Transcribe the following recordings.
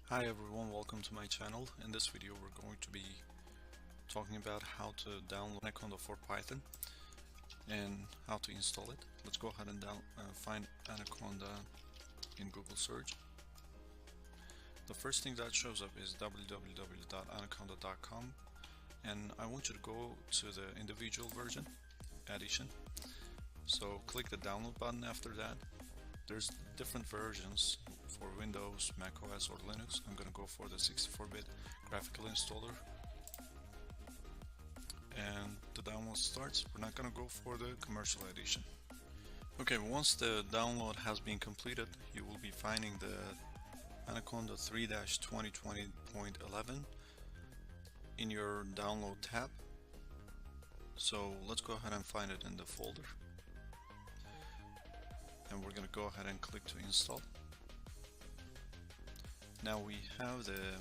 Hi everyone, welcome to my channel. In this video we're going to be talking about how to download Anaconda for Python and how to install it. Let's go ahead and find Anaconda in Google search. The first thing that shows up is www.anaconda.com, and I want you to go to the individual version edition. So click the download button. After that, there's different versions for Windows, Mac OS, or Linux. I'm going to go for the 64-bit graphical installer. And the download starts. We're not going to go for the commercial edition. Okay, once the download has been completed, you will be finding the Anaconda 3-2020.11 in your download tab. So let's go ahead and find it in the folder. And we're going to go ahead and click to install. Now we have the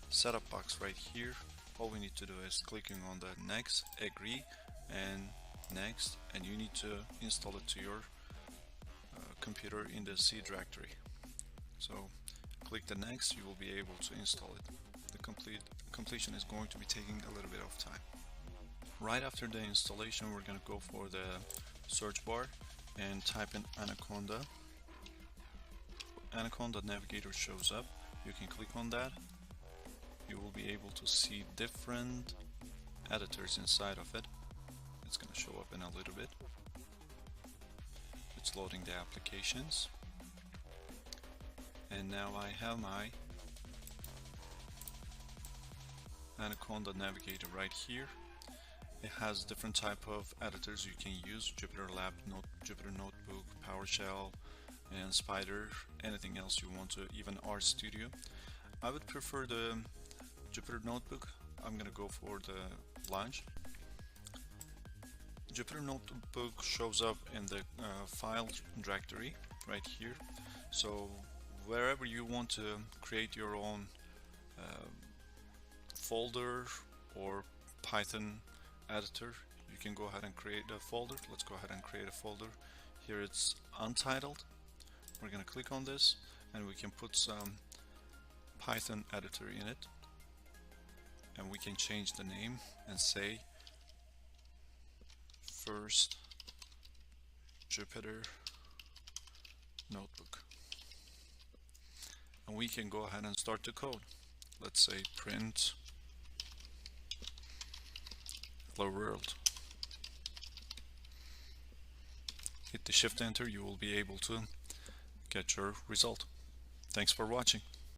setup box right here. All we need to do is clicking on the next, agree, and next, and you need to install it to your computer in the C directory. So click the next, you will be able to install it. The completion is going to be taking a little bit of time. Right after the installation, we're going to go for the search bar and type in Anaconda. Anaconda Navigator shows up. You can click on that. You will be able to see different editors inside of it. It's going to show up in a little bit. It's loading the applications. And now I have my Anaconda Navigator right here. It has different type of editors you can use: Jupyter Lab, Jupyter Notebook, PowerShell, and Spider, anything else you want to, even RStudio. I would prefer the Jupyter Notebook. I'm gonna go for the launch. Jupyter Notebook shows up in the file directory right here. So wherever you want to create your own folder or Python editor, you can go ahead and create a folder. Let's go ahead and create a folder. Here it's untitled. We're going to click on this and we can put some Python editor in it, and we can change the name and say first Jupyter Notebook, and we can go ahead and start the code. Let's say print hello world. Hit the shift enter, you will be able to get your result. Thanks for watching.